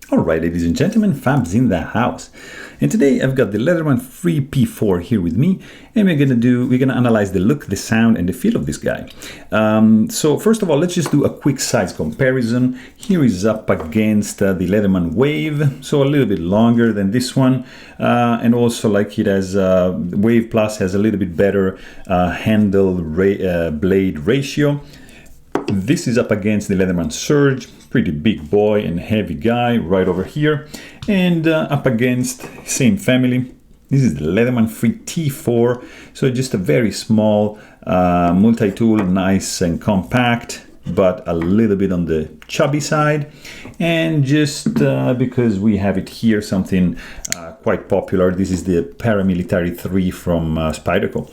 Alright, ladies and gentlemen, Fab's in the house. And today I've got the Leatherman P4 here with me, and we're gonna analyze the look, the sound, and the feel of this guy. So first of all, let's just do a quick size comparison. Here is up against the Leatherman Wave, so a little bit longer than this one, and also like it has Wave Plus has a little bit better handle blade ratio. This is up against the Leatherman Surge, pretty big boy and heavy guy right over here, and up against same family. This is the Leatherman T4, so just a very small multi-tool, nice and compact, but a little bit on the chubby side. And just because we have it here, something quite popular, this is the Paramilitary 3 from Spyderco.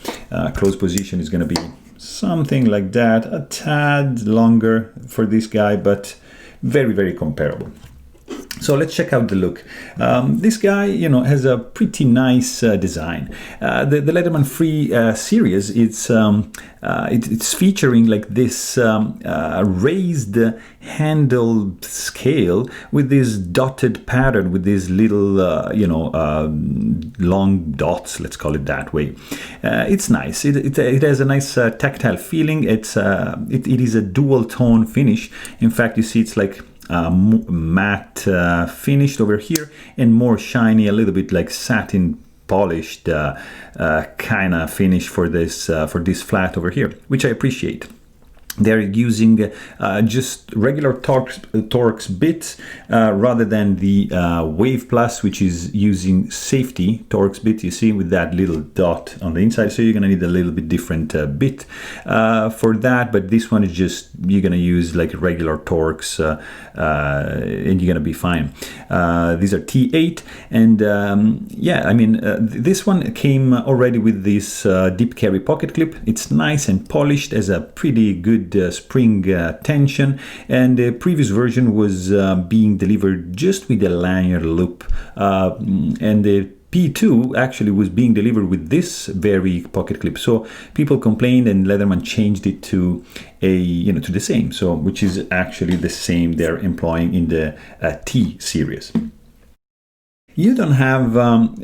Close position is going to be something like that, a tad longer for this guy, but very, very comparable. So let's check out the look. This guy, has a pretty nice design. The Leatherman Free series, it's featuring like this raised handle scale with this dotted pattern, with these little, long dots. Let's call it that way. It's nice. It has a nice tactile feeling. It is a dual tone finish. In fact, you see it's like matte finished over here and more shiny, a little bit like satin polished kind of finish for this flat over here, which I appreciate. They're using just regular Torx bits rather than the Wave Plus, which is using safety Torx bit, you see, with that little dot on the inside. So you're going to need a little bit different bit for that. But this one is just, you're going to use like regular Torx and you're going to be fine. These are T8. And this one came already with this deep carry pocket clip. It's nice and polished, has a pretty good spring tension, and the previous version was being delivered just with a lanyard loop, and the P2 actually was being delivered with this very pocket clip. So people complained, and Leatherman changed it to to the same. So which is actually the same they're employing in the T series. You don't have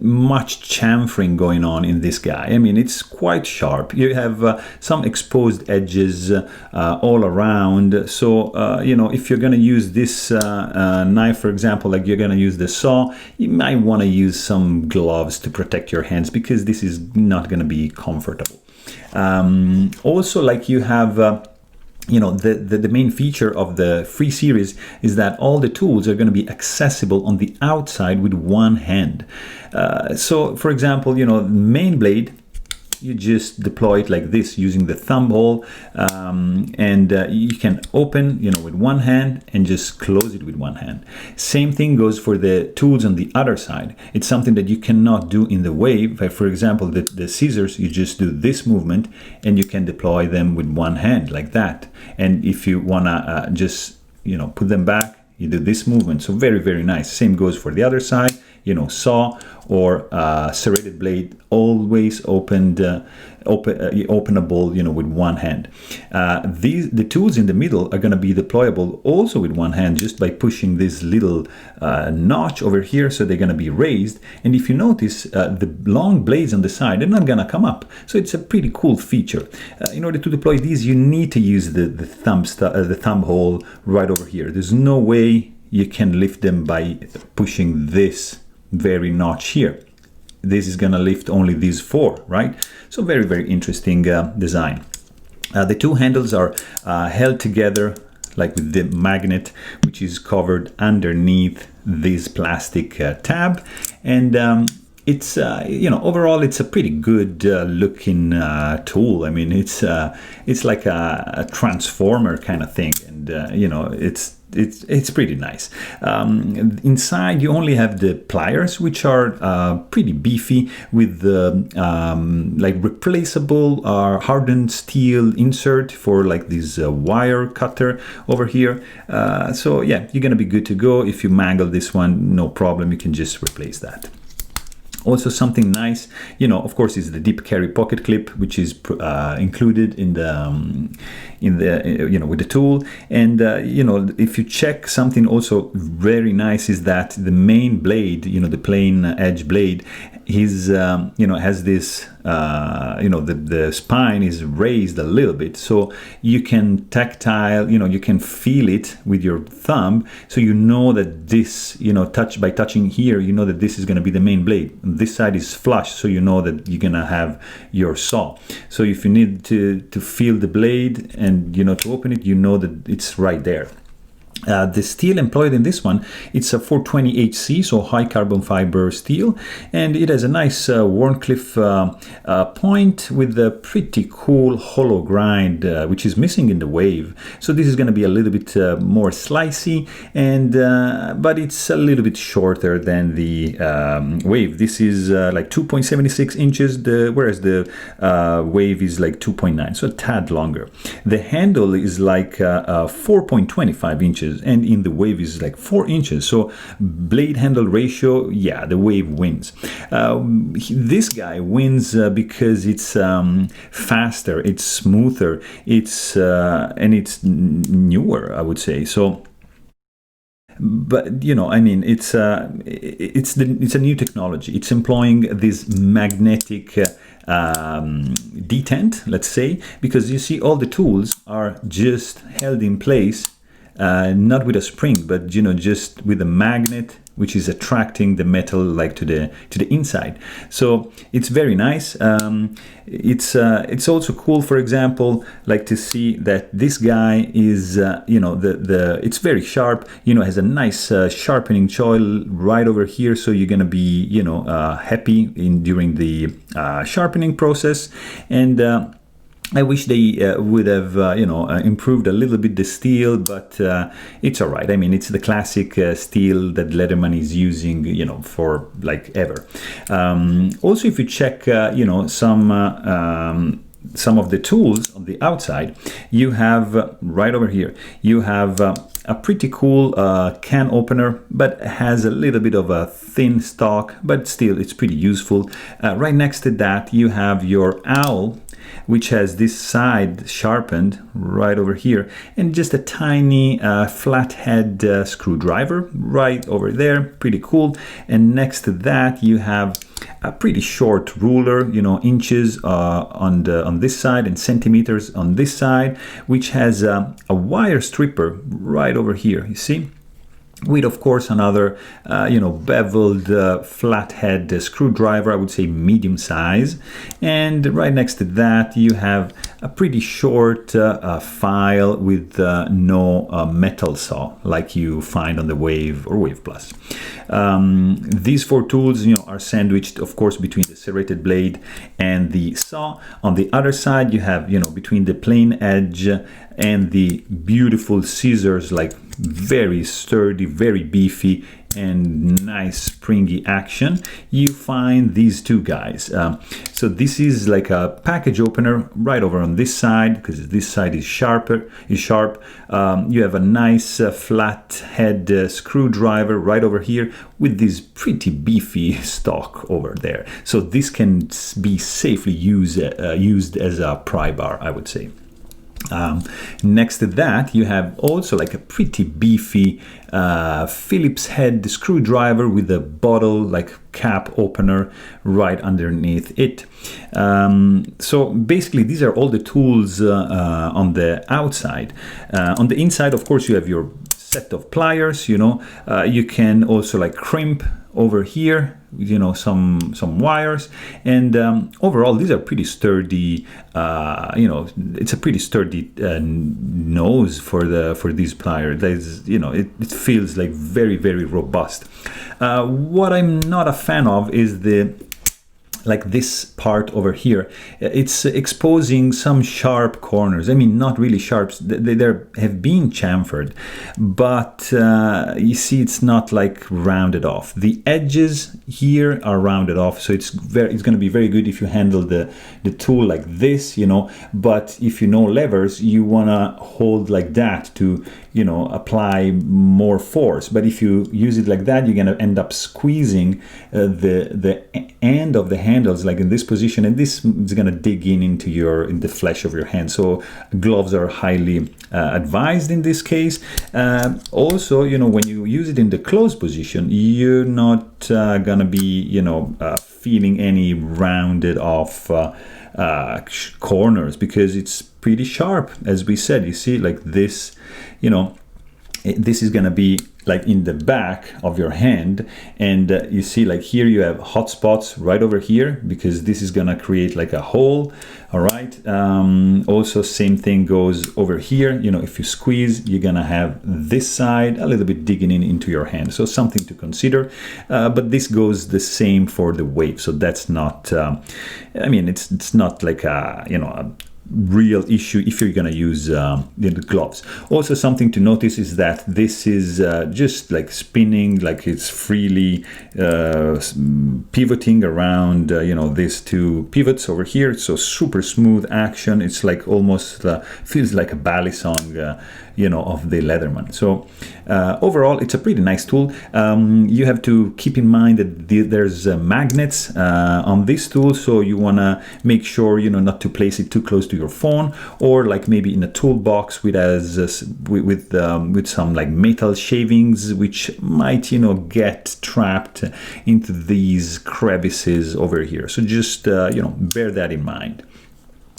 much chamfering going on in this guy. I mean, it's quite sharp. You have some exposed edges all around. So, if you're going to use this knife, for example, like you're going to use the saw, you might want to use some gloves to protect your hands, because this is not going to be comfortable. Also, like you have... the main feature of the Free series is that all the tools are going to be accessible on the outside with one hand. So, for example, the main blade, you just deploy it like this using the thumb hole, and you can open, with one hand and just close it with one hand. Same thing goes for the tools on the other side. It's something that you cannot do in the Wave. For example, the scissors, you just do this movement and you can deploy them with one hand like that. And if you wanna just, put them back, you do this movement. So very, very nice. Same goes for the other side. Saw or serrated blade, always openable, with one hand. The tools in the middle are going to be deployable also with one hand, just by pushing this little notch over here. So they're going to be raised. And if you notice, the long blades on the side, they're not going to come up. So it's a pretty cool feature. In order to deploy these, you need to use the thumb hole right over here. There's no way you can lift them by pushing this very notch here. This is going to lift only these four, right? So very, very interesting design. The two handles are held together like with the magnet, which is covered underneath this plastic tab. And it's overall it's a pretty good looking tool. I mean, it's like a transformer kind of thing, and it's pretty nice. Inside you only have the pliers, which are pretty beefy, with like replaceable hardened steel insert for like this wire cutter over here. So yeah, you're gonna be good to go. If you mangle this one, no problem, you can just replace that. Also something nice, you know, of course, is the deep carry pocket clip, which is included in the you know, with the tool. And you know, if you check, something also very nice is that the main blade, you know, the plain edge blade, is you know, has this you know, the spine is raised a little bit, so you can tactile, you know, you can feel it with your thumb, so you know that this, you know, by touching here, you know that this is going to be the main blade. And this side is flush, so you know that you're going to have your saw. So if you need to feel the blade and, you know, to open it, you know that it's right there. The steel employed in this one, it's a 420HC, so high carbon fiber steel, and it has a nice Wharncliffe point with a pretty cool hollow grind, which is missing in the Wave. So this is going to be a little bit more slicey, and but it's a little bit shorter than the Wave. This is like 2.76 inches, whereas the Wave is like 2.9, so a tad longer. The handle is like 4.25 inches. And in the Wave is like 4 inches. So blade handle ratio, yeah, the Wave wins. This guy wins because it's faster, it's smoother, it's and it's newer, I would say. So, but you know, I mean, it's a new technology. It's employing this magnetic detent, let's say, because you see all the tools are just held in place. Not with a spring, but, you know, just with a magnet, which is attracting the metal like to the inside. So it's very nice. It's also cool, for example, like to see that this guy is, you know, it's very sharp. You know, has a nice sharpening choil right over here. So you're gonna be, you know, happy during the sharpening process. And I wish they would have, you know, improved a little bit the steel, but it's all right. I mean, it's the classic steel that Leatherman is using, you know, for like ever. Also, if you check, you know, some of the tools on the outside, you have right over here, you have a pretty cool can opener, but has a little bit of a thin stock, but still it's pretty useful. Right next to that, you have your owl, which has this side sharpened right over here, and just a tiny flathead screwdriver right over there, pretty cool. And next to that, you have a pretty short ruler, you know, inches on this side and centimeters on this side, which has a wire stripper right over here, you see, with of course another you know, beveled flathead screwdriver, I would say medium size. And right next to that, you have a pretty short file with no metal saw like you find on the Wave or Wave Plus. These four tools, you know, are sandwiched, of course, between the serrated blade and the saw. On the other side, you have, you know, between the plain edge and the beautiful scissors, like very sturdy, very beefy, and nice springy action, you find these two guys. So this is like a package opener right over on this side, because this side is sharp. You have a nice flat head screwdriver right over here with this pretty beefy stock over there. So this can be safely used as a pry bar, I would say. Next to that, you have also like a pretty beefy Phillips head screwdriver with a bottle like cap opener right underneath it. So basically, these are all the tools on the outside. On the inside, of course, you have your set of pliers. You know, you can also like crimp over here, you know, some wires, and overall these are pretty sturdy. You know, it's a pretty sturdy nose for these pliers. There's, you know, it feels like very, very robust. What I'm not a fan of is the like this part over here, it's exposing some sharp corners. I mean, not really sharp, they have been chamfered, but you see it's not like rounded off. The edges here are rounded off, so it's going to be very good if you handle the tool like this, you know. But if you know levers, you want to hold like that to, you know, apply more force. But if you use it like that, you're going to end up squeezing the end of the handles like in this position, and this is going to dig into the flesh of your hand. So gloves are highly advised in this case. Also, you know, when you use it in the closed position, you're not gonna be, you know, feeling any rounded off corners, because it's pretty sharp, as we said. You see, like this, you know, this is gonna be like in the back of your hand, and you see like here you have hot spots right over here, because this is gonna create like a hole. All right, also same thing goes over here. You know, if you squeeze, you're gonna have this side a little bit digging into your hand, so something to consider. But this goes the same for the wave, so that's not I mean, it's not like a, you know, a real issue if you're gonna use the gloves. Also, something to notice is that this is just like spinning, like it's freely pivoting around, you know, these two pivots over here. So super smooth action. It's like almost feels like a ballet song, you know, of the Leatherman. So overall, it's a pretty nice tool. You have to keep in mind that there's magnets on this tool, so you want to make sure, you know, not to place it too close to your phone, or like maybe in a toolbox with some like metal shavings, which might, you know, get trapped into these crevices over here. So just you know, bear that in mind.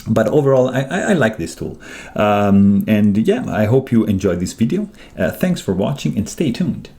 But overall, I like this tool. And yeah, I hope you enjoyed this video. Thanks for watching, and stay tuned.